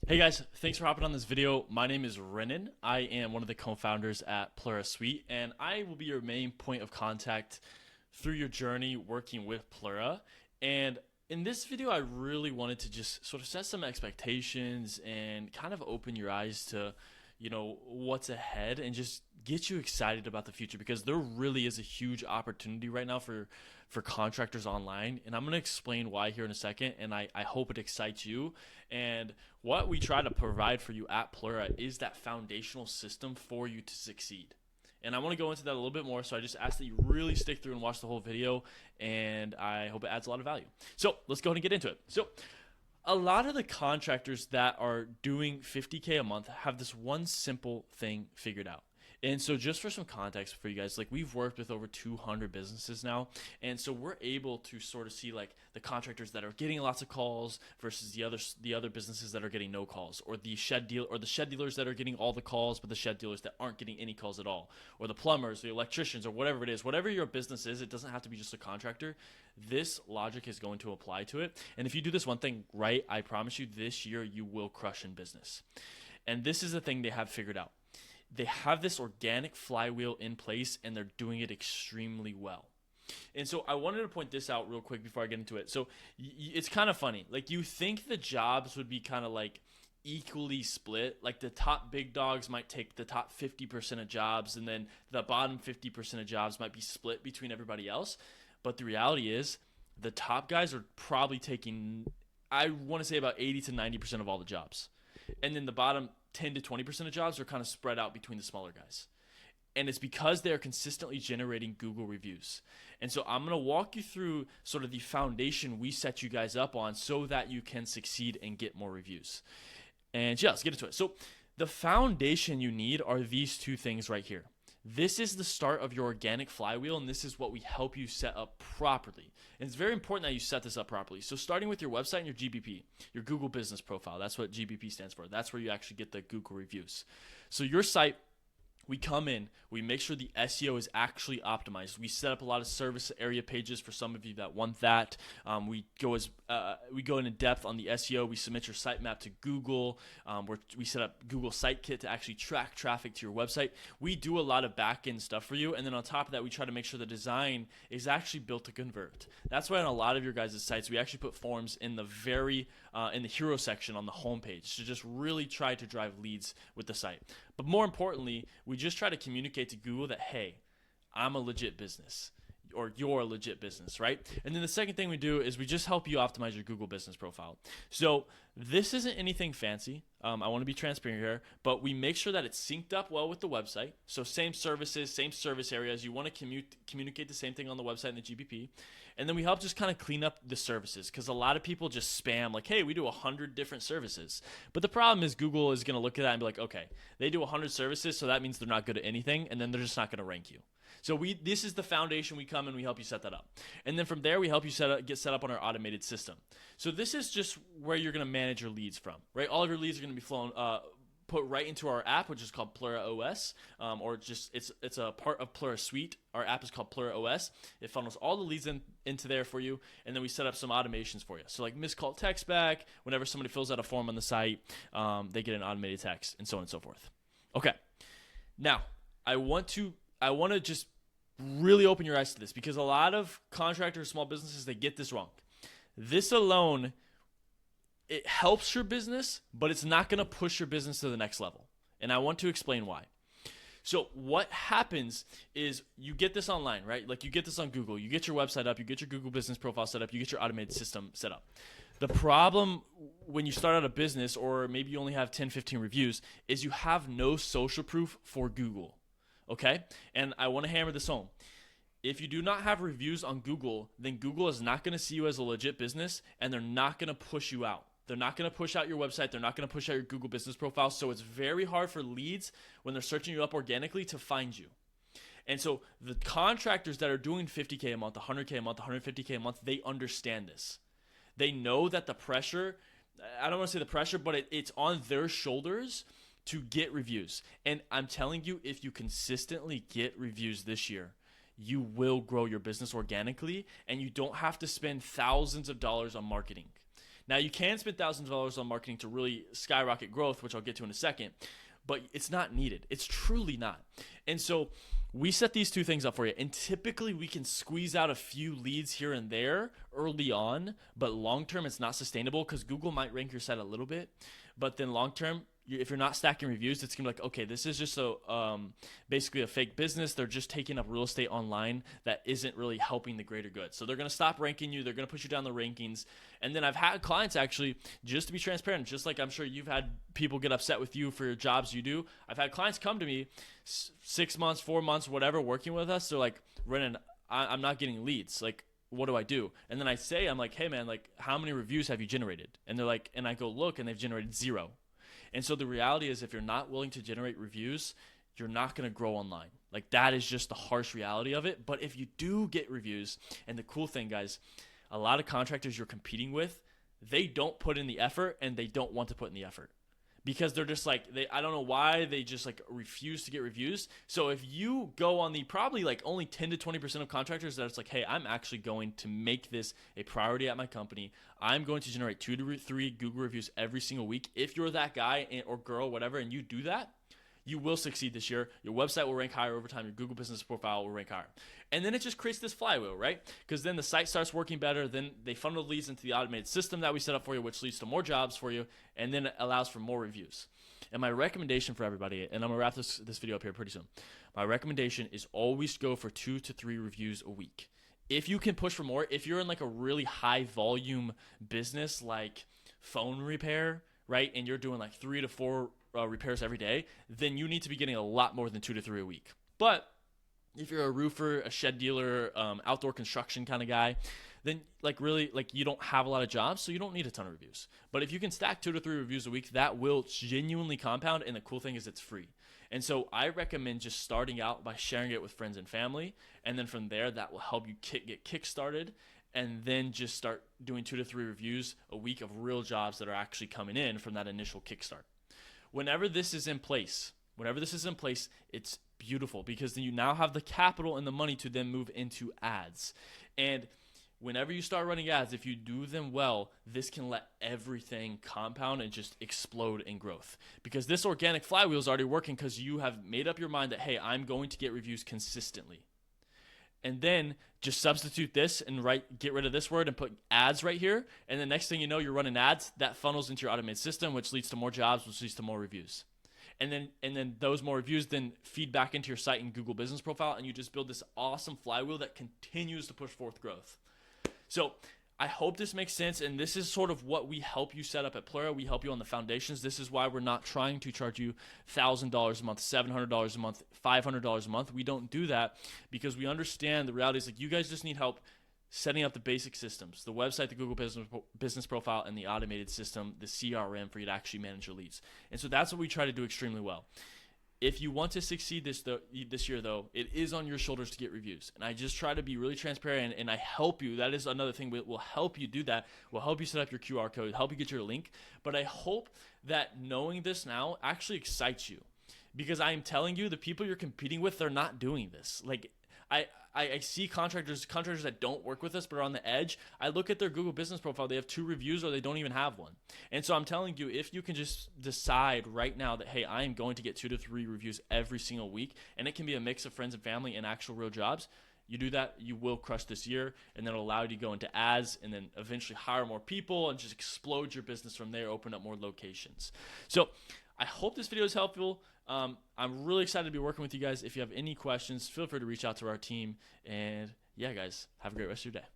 Hey guys, thanks for hopping on this video. My name is Renan. I am one of the co-founders at Plura Suite, and I will be your main point of contact through your journey working with Plura. And in this video, I really wanted to just sort of set some expectations and kind of open your eyes to, what's ahead and just get you excited about the future because there really is a huge opportunity right now for contractors online. And I'm going to explain why here in a second. And I hope it excites you. And what we try to provide for you at Plura is that foundational system for you to succeed. And I want to go into that a little bit more, so I just ask that you really stick through and watch the whole video, and I hope it adds a lot of value. So let's go ahead and get into it. So a lot of the contractors that are doing 50K a month have this one simple thing figured out. And so just for some context for you guys, like we've worked with over 200 businesses now. And so we're able to sort of see like the contractors that are getting lots of calls versus the other businesses that are getting no calls, or the shed dealers that are getting all the calls, but the shed dealers that aren't getting any calls at all, or the plumbers, the electricians, or whatever it is, whatever your business is, it doesn't have to be just a contractor. This logic is going to apply to it. And if you do this one thing right, I promise you this year you will crush in business. And this is the thing they have figured out. They have this organic flywheel in place, and they're doing it extremely well. And so I wanted to point this out real quick before I get into it. So it's kind of funny. Like you think the jobs would be kind of like equally split. Like the top big dogs might take the top 50% of jobs, and then the bottom 50% of jobs might be split between everybody else. But the reality is the top guys are probably taking, I want to say, about 80 to 90% of all the jobs. And then the bottom 10 to 20% of jobs are kind of spread out between the smaller guys. And it's because they're consistently generating Google reviews. And so I'm going to walk you through sort of the foundation we set you guys up on so that you can succeed and get more reviews. And yeah, let's get into it. So the foundation you need are these two things right here. This is the start of your organic flywheel, and this is what we help you set up properly. And it's very important that you set this up properly. So starting with your website and your GBP, your Google Business Profile, that's what GBP stands for. That's where you actually get the Google reviews. So your site, we come in, we make sure the SEO is actually optimized. We set up a lot of service area pages for some of you that want that. We go into depth on the SEO. We submit your sitemap to Google. We set up Google Sitekit to actually track traffic to your website. We do a lot of back-end stuff for you, and then on top of that, we try to make sure the design is actually built to convert. That's why on a lot of your guys' sites, we actually put forms in the in the hero section on the homepage to just really try to drive leads with the site. But more importantly, we just try to communicate to Google that, hey, I'm a legit business, or you're a legit business, right? And then the second thing we do is we just help you optimize your Google Business Profile. So this isn't anything fancy. I want to be transparent here, but we make sure that it's synced up well with the website. So same services, same service areas. You want to communicate the same thing on the website and the GBP. And then we help just kind of clean up the services, because a lot of people just spam like, hey, we do 100 different services. But the problem is Google is going to look at that and be like, okay, they do 100 services, so that means they're not good at anything, and then they're just not going to rank you. So this is the foundation. We come and we help you set that up. And then from there, we help you get set up on our automated system. So this is just where you're going to manage your leads from, right? All of your leads are going to be flown put right into our app, which is called Plura OS, or just it's a part of Plura Suite. Our app is called Plura OS. It funnels all the leads into there for you, and then we set up some automations for you. So like missed call text back, whenever somebody fills out a form on the site, they get an automated text, and so on and so forth. Okay, now I want to just really open your eyes to this, because a lot of contractors, small businesses, they get this wrong. This alone, it helps your business, but it's not going to push your business to the next level. And I want to explain why. So what happens is you get this online, right? Like you get this on Google, you get your website up, you get your Google Business Profile set up, you get your automated system set up. The problem when you start out a business, or maybe you only have 10, 15 reviews, is you have no social proof for Google, okay? And I want to hammer this home. If you do not have reviews on Google, then Google is not going to see you as a legit business, and they're not going to push you out. They're not going to push out your website. They're not going to push out your Google Business Profile. So it's very hard for leads, when they're searching you up organically, to find you. And so the contractors that are doing 50K a month, 100K a month, 150K a month, they understand this. They know that the pressure, I don't want to say the pressure, but it's on their shoulders to get reviews. And I'm telling you, if you consistently get reviews this year, you will grow your business organically, and you don't have to spend thousands of dollars on marketing. Now, you can spend thousands of dollars on marketing to really skyrocket growth, which I'll get to in a second, but it's not needed. It's truly not. And so we set these two things up for you, and typically we can squeeze out a few leads here and there early on, but long term it's not sustainable because Google might rank your site a little bit, but then long term, if you're not stacking reviews, it's gonna be like, okay, this is just basically a fake business. They're just taking up real estate online that isn't really helping the greater good. So they're gonna stop ranking you. They're gonna push you down the rankings. And then I've had clients actually, just to be transparent, just like I'm sure you've had people get upset with you for your jobs you do. I've had clients come to me 6 months, 4 months, whatever, working with us. They're like, Renan, I'm not getting leads. Like, what do I do? And then I'm like, hey man, like how many reviews have you generated? And they're like, and I go look and they've generated 0. And so the reality is if you're not willing to generate reviews, you're not going to grow online. Like that is just the harsh reality of it. But if you do get reviews, and the cool thing, guys, a lot of contractors you're competing with, they don't put in the effort and they don't want to put in the effort because they're just like, I don't know why they just like refuse to get reviews. So if you go on the probably like only 10 to 20% of contractors that it's like, hey, I'm actually going to make this a priority at my company. I'm going to generate 2 to 3 Google reviews every single week. If you're that guy or girl, whatever, and you do that, you will succeed this year. Your website will rank higher over time. Your Google business profile will rank higher. And then it just creates this flywheel, right? Because then the site starts working better. Then they funnel leads into the automated system that we set up for you, which leads to more jobs for you. And then it allows for more reviews. And my recommendation for everybody, and I'm going to wrap this video up here pretty soon. My recommendation is always go for 2 to 3 reviews a week. If you can push for more, if you're in like a really high volume business like phone repair, right? And you're doing like 3 to 4 repairs every day, then you need to be getting a lot more than 2 to 3 a week. But if you're a roofer, a shed dealer, outdoor construction kind of guy, then like really like you don't have a lot of jobs, so you don't need a ton of reviews. But if you can stack 2 to 3 reviews a week, that will genuinely compound. And the cool thing is it's free. And so I recommend just starting out by sharing it with friends and family. And then from there, that will help you get kick-started. And then just start doing 2 to 3 reviews a week of real jobs that are actually coming in from that initial kickstart. Whenever this is in place, it's beautiful because then you now have the capital and the money to then move into ads. And whenever you start running ads, if you do them well, this can let everything compound and just explode in growth. Because this organic flywheel is already working because you have made up your mind that, hey, I'm going to get reviews consistently. And then just substitute this and get rid of this word and put ads right here. And the next thing you know, you're running ads that funnels into your automated system, which leads to more jobs, which leads to more reviews. And then those more reviews then feed back into your site and Google business profile. And you just build this awesome flywheel that continues to push forth growth. So I hope this makes sense, and this is sort of what we help you set up at Plura. We help you on the foundations. This is why we're not trying to charge you $1,000 a month, $700 a month, $500 a month. We don't do that because we understand the reality is like you guys just need help setting up the basic systems, the website, the Google business profile, and the automated system, the CRM for you to actually manage your leads. And so that's what we try to do extremely well. If you want to succeed this year, though, it is on your shoulders to get reviews. And I just try to be really transparent, and I help you. That is another thing. We'll help you do that. We'll help you set up your QR code, help you get your link. But I hope that knowing this now actually excites you because I am telling you the people you're competing with, they're not doing this. Like I see contractors that don't work with us but are on the edge. I look at their Google business profile. They have 2 reviews or they don't even have one. And so I'm telling you, if you can just decide right now that, hey, I am going to get 2 to 3 reviews every single week, and it can be a mix of friends and family and actual real jobs, you do that, you will crush this year, and then it'll allow you to go into ads and then eventually hire more people and just explode your business from there, open up more locations. So I hope this video is helpful. I'm really excited to be working with you guys. If you have any questions, feel free to reach out to our team. And yeah, guys, have a great rest of your day.